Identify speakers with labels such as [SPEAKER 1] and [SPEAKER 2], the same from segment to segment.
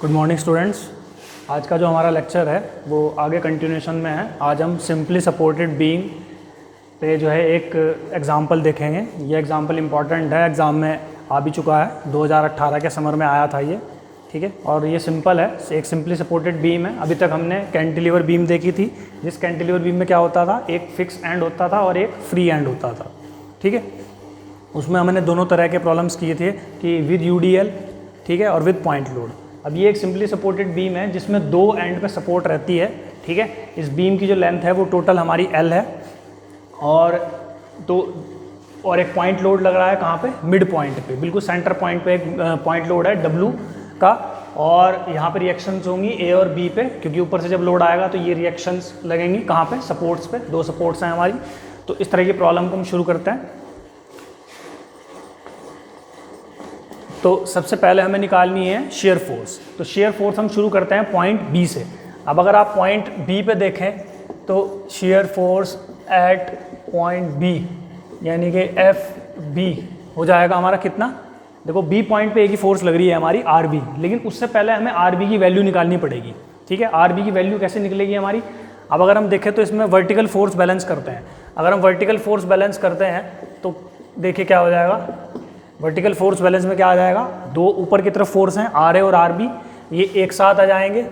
[SPEAKER 1] Good morning students. आज का जो हमारा लेक्चर है वो आगे कंटिन्यूशन में है। आज हम सिंपली सपोर्टेड बीइंग पे जो है एक एग्ज़ाम्पल देखेंगे। ये एग्ज़ाम्पल इम्पॉर्टेंट है, एग्ज़ाम में आ भी चुका है, 2018 के समर में आया था ये, ठीक है। और ये सिंपल है, एक सिंपली सपोर्टेड बीम है। अभी तक हमने कैंटिलीवर बीम देखी थी, जिस कैंटिलीवर बीम में क्या होता था, एक फिक्स एंड होता था और एक फ्री एंड होता था, ठीक है। उसमें हमने दोनों तरह के प्रॉब्लम्स किए थे कि विद यूडीएल, ठीक है, और विद पॉइंट लोड। अब ये एक सिंपली सपोर्टेड बीम है जिसमें दो एंड पे सपोर्ट रहती है, ठीक है। इस बीम की जो लेंथ है वो टोटल हमारी L है और एक पॉइंट लोड लग रहा है कहाँ पे, मिड पॉइंट पे, बिल्कुल सेंटर पॉइंट पे एक पॉइंट लोड है W का। और यहाँ पे रिएक्शंस होंगी A और B पे, क्योंकि ऊपर से जब लोड आएगा तो ये रिएक्शंस लगेंगी कहाँ पे, सपोर्ट्स पे। दो सपोर्ट्स हैं हमारी। तो इस तरह की प्रॉब्लम को हम शुरू करते हैं। तो सबसे पहले हमें निकालनी है शेयर फोर्स। तो शेयर फोर्स हम शुरू करते हैं पॉइंट बी से। अब अगर आप पॉइंट बी पे देखें तो shear force at point B यानी कि एफ बी हो जाएगा हमारा कितना। देखो बी पॉइंट पे एक ही फोर्स लग रही है हमारी आर बी, लेकिन उससे पहले हमें आर बी की वैल्यू निकालनी पड़ेगी, ठीक है। आर बी की वैल्यू कैसे निकलेगी हमारी। अब अगर हम देखें तो इसमें वर्टिकल फोर्स बैलेंस करते हैं। अगर हम वर्टिकल फोर्स बैलेंस करते हैं तो देखिए क्या हो जाएगा। वर्टिकल फोर्स बैलेंस में क्या आ जाएगा, दो ऊपर की तरफ फोर्स हैं आर ए और आर बी, ये एक साथ आ जाएंगे,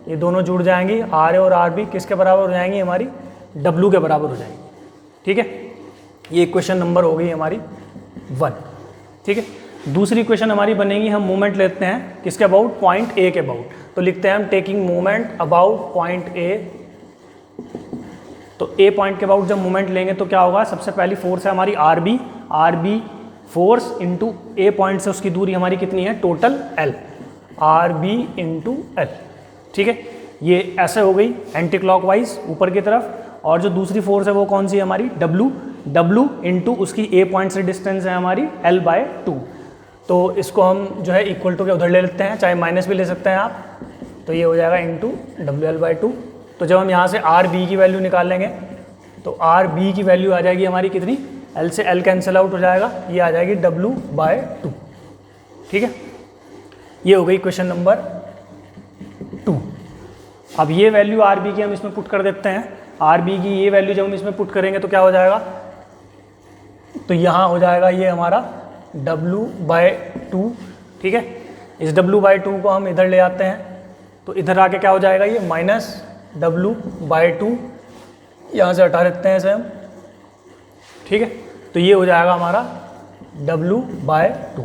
[SPEAKER 1] ये दोनों जुड़ जाएंगे। आर ए और आर बी किसके बराबर हो जाएंगी, हमारी डब्ल्यू के बराबर हो जाएंगी, ठीक है। ये इक्वेशन नंबर हो गई हमारी 1, ठीक है। दूसरी इक्वेशन हमारी बनेगी, हम मोमेंट लेते हैं किसके अबाउट, पॉइंट ए के अबाउट। तो लिखते हैं हम taking moment about point A. तो ए पॉइंट के अबाउट जब मोमेंट लेंगे तो क्या होगा, सबसे पहली फोर्स है हमारी R B force into A point से उसकी दूरी हमारी कितनी है, total L, R B into L, ठीक है। ये ऐसे हो गई एंटी क्लॉकवाइज ऊपर की तरफ। और जो दूसरी फोर्स है वो कौन सी है हमारी, W इंटू उसकी ए पॉइंट से डिस्टेंस है हमारी L/2। तो इसको हम जो है इक्वल टू के उधर ले लेते हैं, चाहे माइनस भी ले सकते हैं आप। तो ये हो जाएगा इंटू WL/2। तो जब हम यहाँ से आर बी की वैल्यू निकालेंगे तो आर बी की वैल्यू आ जाएगी हमारी कितनी, L से L कैंसिल आउट हो जाएगा, ये आ जाएगी W/2, ठीक है। ये हो गई क्वेश्चन नंबर 2। अब ये वैल्यू आर बी की हम इसमें पुट कर देते हैं। आर बी की ये वैल्यू जब हम इसमें पुट करेंगे तो क्या हो जाएगा, तो यहाँ हो जाएगा ये हमारा W/2, ठीक है। इस W/2 को हम इधर ले आते हैं तो इधर आके क्या हो जाएगा, ये माइनस W/2, यहाँ से हटा देते हैं इसे हम, ठीक है। तो ये हो जाएगा हमारा W/2।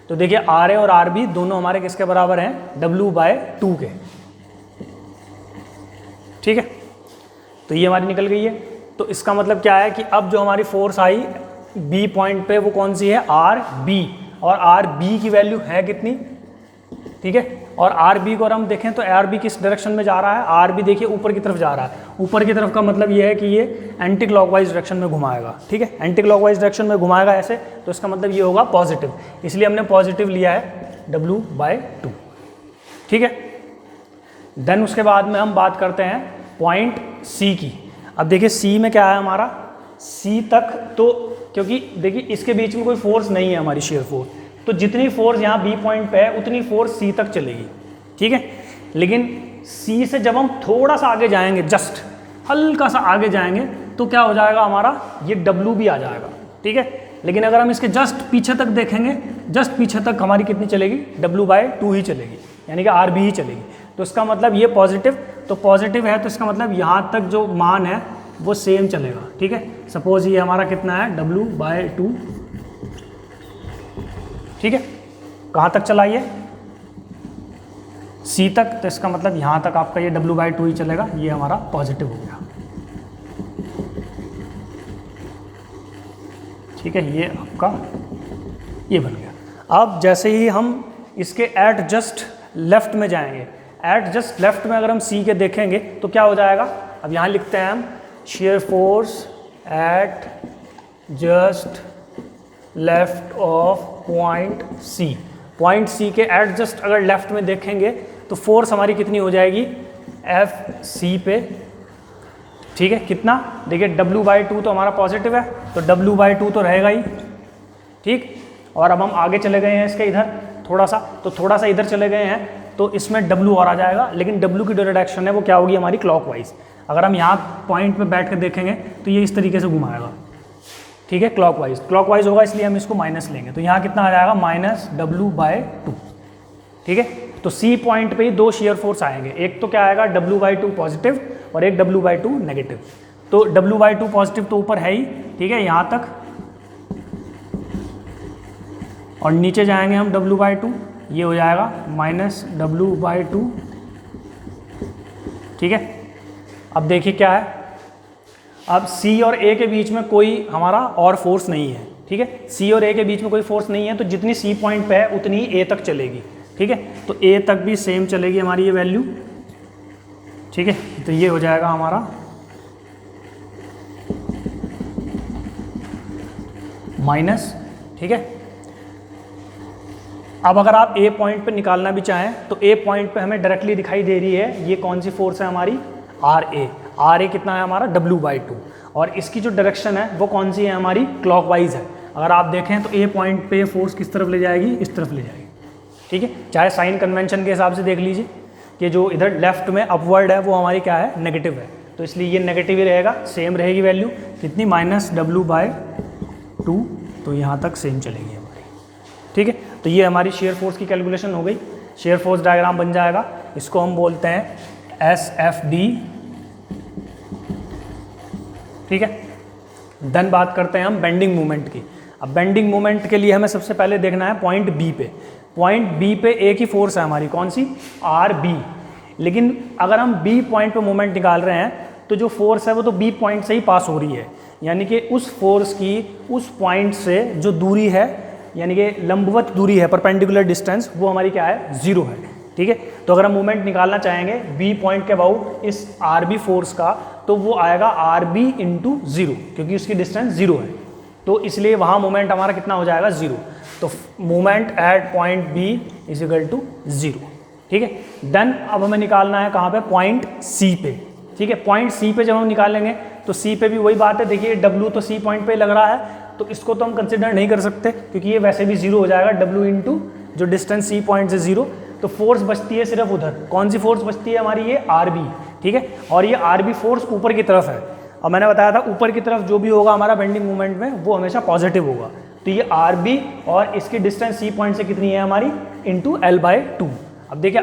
[SPEAKER 1] तो देखिए आर ए और आर बी दोनों हमारे किसके बराबर हैं, W/2 के, ठीक है। तो ये हमारी निकल गई है। तो इसका मतलब क्या है कि अब जो हमारी फोर्स आई बी पॉइंट पे वो कौन सी है, आर बी। और आर बी की वैल्यू है कितनी, ठीक है। और आर बी को अगर हम देखें तो आर बी किस डायरेक्शन में जा रहा है, आर बी देखिए ऊपर की तरफ जा रहा है। ऊपर की तरफ का मतलब ये है कि ये एंटी क्लॉकवाइज डायरेक्शन में घुमाएगा, ठीक है। एंटी क्लॉकवाइज डायरेक्शन में घुमाएगा ऐसे, तो इसका मतलब ये होगा पॉजिटिव, इसलिए हमने पॉजिटिव लिया है W/2, ठीक है। देन उसके बाद में हम बात करते हैं पॉइंट सी की। अब देखिए सी में क्या है हमारा, सी तक तो क्योंकि देखिए इसके बीच में कोई फोर्स नहीं है हमारी शेयर फोर्स, तो जितनी फोर्स यहाँ बी पॉइंट पे है उतनी फोर्स सी तक चलेगी, ठीक है। लेकिन सी से जब हम थोड़ा सा आगे जाएंगे, जस्ट हल्का सा आगे जाएंगे, तो क्या हो जाएगा हमारा, ये W भी आ जाएगा, ठीक है। लेकिन अगर हम इसके जस्ट पीछे तक देखेंगे, जस्ट पीछे तक हमारी कितनी चलेगी, W/2 ही चलेगी, यानी कि आर बी ही चलेगी। तो इसका मतलब ये पॉजिटिव, तो पॉजिटिव है तो इसका मतलब यहाँ तक जो मान है वो सेम चलेगा, ठीक है। सपोज ये हमारा कितना है, W/2, ठीक है। कहाँ तक चला ये, सी तक, तो इसका मतलब यहाँ तक आपका ये W/2 ही चलेगा। ये हमारा पॉजिटिव हो गया, ठीक है। ये आपका ये बन गया। अब जैसे ही हम इसके एट जस्ट लेफ्ट में जाएंगे, एट जस्ट लेफ्ट में अगर हम सी के देखेंगे तो क्या हो जाएगा। अब यहाँ लिखते हैं हम shear force at just left of point C. Point C के एट जस्ट अगर लेफ्ट में देखेंगे तो फोर्स हमारी कितनी हो जाएगी, FC पे, ठीक है। कितना, देखिए W/2 तो हमारा पॉजिटिव है तो W/2 तो रहेगा ही, ठीक। और अब हम आगे चले गए हैं इसके इधर थोड़ा सा, तो थोड़ा सा इधर चले गए हैं तो इसमें W और आ जाएगा, लेकिन W की जो डायरेक्शन है वो क्या होगी हमारी क्लॉकवाइज। अगर हम यहाँ पॉइंट पे बैठ कर देखेंगे तो ये इस तरीके से घुमाएगा, ठीक है, क्लॉकवाइज होगा, इसलिए हम इसको माइनस लेंगे। तो यहाँ कितना आ जाएगा -W/2, ठीक है। तो C पॉइंट पे ही दो शेयर फोर्स आएंगे, एक तो क्या आएगा W/2 पॉजिटिव और एक W/2 नेगेटिव। तो W/2 पॉजिटिव तो ऊपर है ही, ठीक है, यहाँ तक, और नीचे जाएंगे हम W/2, ये हो जाएगा -W/2, ठीक है। अब देखिए क्या है, अब C और A के बीच में कोई हमारा और फोर्स नहीं है, ठीक है, C और A के बीच में कोई फोर्स नहीं है, तो जितनी C पॉइंट पे है उतनी ही A तक चलेगी, ठीक है। तो A तक भी सेम चलेगी हमारी ये वैल्यू, ठीक है। तो ये हो जाएगा हमारा माइनस, ठीक है। अब अगर आप A पॉइंट पे निकालना भी चाहें तो A पॉइंट पे हमें डायरेक्टली दिखाई दे रही है ये कौन सी फोर्स है हमारी, RA कितना है हमारा W/2, और इसकी जो डायरेक्शन है वो कौन सी है हमारी क्लॉकवाइज है। अगर आप देखें तो A पॉइंट पे फोर्स किस तरफ ले जाएगी, इस तरफ ले जाएगी, ठीक है। चाहे साइन कन्वेंशन के हिसाब से देख लीजिए कि जो इधर लेफ्ट में अपवर्ड है वो हमारी क्या है, नेगेटिव है, तो इसलिए ये नेगेटिव ही रहेगा, सेम रहेगी वैल्यू कितनी -W/2, तो यहाँ तक सेम चलेगी हमारी, ठीक है। तो ये हमारी शेयर फोर्स की कैलकुलेशन हो गई। शेयर फोर्स डायग्राम बन जाएगा, इसको हम बोलते हैं SFD, ठीक है। देन बात करते हैं हम बेंडिंग मोमेंट की। अब बेंडिंग मोमेंट के लिए हमें सबसे पहले देखना है पॉइंट B पे। पॉइंट B पे एक ही फोर्स है हमारी, कौन सी, RB, लेकिन अगर हम B पॉइंट पे मोमेंट निकाल रहे हैं तो जो फोर्स है वो तो B पॉइंट से ही पास हो रही है, यानी कि उस फोर्स की उस पॉइंट से जो दूरी है, यानी कि लंबवत दूरी है, परपेंडिकुलर डिस्टेंस, वो हमारी क्या है, 0 है, ठीक है। तो अगर हम मोमेंट निकालना चाहेंगे B पॉइंट के अबाउट इस RB फोर्स का, तो वो आएगा RB × 0, क्योंकि उसकी डिस्टेंस 0 है, तो इसलिए वहाँ मोमेंट हमारा कितना हो जाएगा, 0। तो मोमेंट एट पॉइंट B = 0, ठीक है। देन अब हमें निकालना है कहाँ पे, पॉइंट C पे, ठीक है। पॉइंट C पे जब हम निकालेंगे तो C पे भी वही बात है, देखिए W तो C पॉइंट पे लग रहा है, तो इसको तो हम कंसिडर नहीं कर सकते क्योंकि ये वैसे भी 0 हो जाएगा, W × जो डिस्टेंस C पॉइंट से 0, तो फोर्स बचती है सिर्फ उधर, कौन सी फोर्स बचती है हमारी, ये RB, ठीक है। और ये RB फोर्स ऊपर की तरफ है, और मैंने बताया था ऊपर की तरफ जो भी होगा हमारा बेंडिंग मोमेंट में वो हमेशा पॉजिटिव होगा। तो ये RB और इसकी डिस्टेंस C पॉइंट से कितनी है हमारी, × L/2। अब देखिए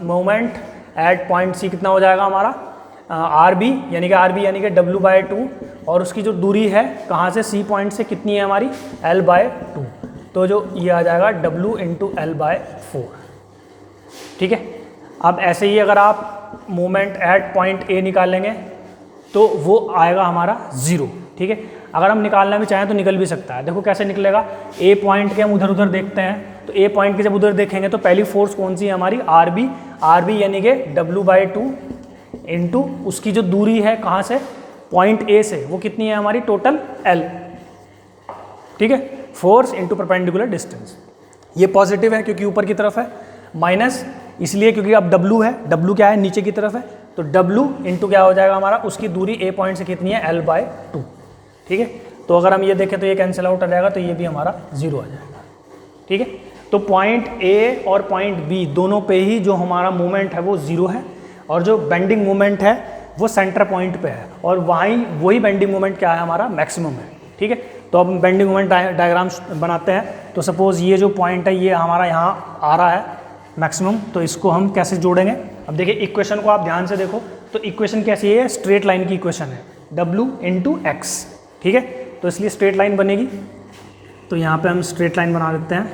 [SPEAKER 1] मोमेंट एट पॉइंट C कितना हो जाएगा हमारा, RB यानी कि W/2, और उसकी जो दूरी है कहाँ से, C पॉइंट से कितनी है हमारी, L/2, तो जो ये आ जाएगा W × L/4, ठीक है। अब ऐसे ही अगर आप मोमेंट एट पॉइंट A निकालेंगे तो वो आएगा हमारा 0, ठीक है। अगर हम निकालना भी चाहें तो निकल भी सकता है, देखो कैसे निकलेगा। A पॉइंट के हम उधर उधर देखते हैं, तो A पॉइंट के जब उधर देखेंगे तो पहली फोर्स कौन सी है हमारी, RB यानी कि W/2 × उसकी जो दूरी है कहाँ से, पॉइंट A से, वो कितनी है हमारी, टोटल L, ठीक है, फोर्स × परपेंडिकुलर डिस्टेंस। ये पॉजिटिव है क्योंकि ऊपर की तरफ है, माइनस इसलिए क्योंकि अब W है, W क्या है, नीचे की तरफ है, तो W × क्या हो जाएगा हमारा, उसकी दूरी A पॉइंट से कितनी है, L/2, ठीक है। तो अगर हम ये देखें तो ये कैंसिल आउट आ जाएगा, तो ये भी हमारा 0 आ जाएगा, ठीक है। तो पॉइंट A और पॉइंट B दोनों पे ही जो हमारा मोमेंट है वो 0 है, और जो बेंडिंग मोमेंट है वो सेंटर पॉइंट पे है, और वही बेंडिंग मोमेंट क्या है हमारा, मैक्सिमम है, ठीक है। तो अब हम बेंडिंग मोमेंट डायग्राम बनाते हैं। तो सपोज ये जो पॉइंट है ये हमारा यहाँ आ रहा है मैक्सिमम, तो इसको हम कैसे जोड़ेंगे। अब देखिए इक्वेशन को आप ध्यान से देखो, तो इक्वेशन कैसी है, स्ट्रेट लाइन की इक्वेशन है, W × X, ठीक है। तो इसलिए स्ट्रेट लाइन बनेगी, तो यहाँ पे हम स्ट्रेट लाइन बना देते हैं,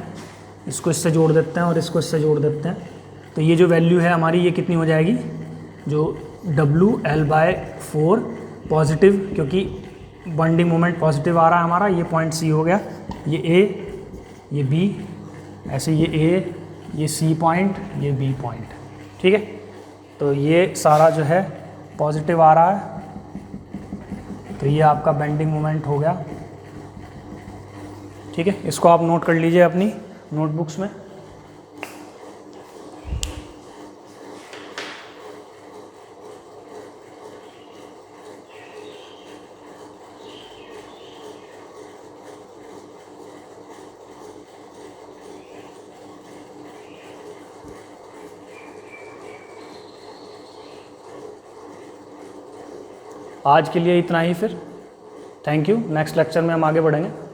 [SPEAKER 1] इसको इससे जोड़ देते हैं और इसको इससे जोड़ देते हैं। तो ये जो वैल्यू है हमारी ये कितनी हो जाएगी, जो WL/4 पॉजिटिव, क्योंकि बेंडिंग मोमेंट पॉजिटिव आ रहा है हमारा, ये पॉइंट C हो गया, ये A, ये B, ऐसे ये A, ये C पॉइंट, ये B पॉइंट, ठीक है। तो ये सारा जो है पॉजिटिव आ रहा है, तो ये आपका बेंडिंग मोमेंट हो गया, ठीक है। इसको आप नोट कर लीजिए अपनी नोटबुक्स में। आज के लिए इतना ही फिर। Thank you. नेक्स्ट लेक्चर में हम आगे बढ़ेंगे।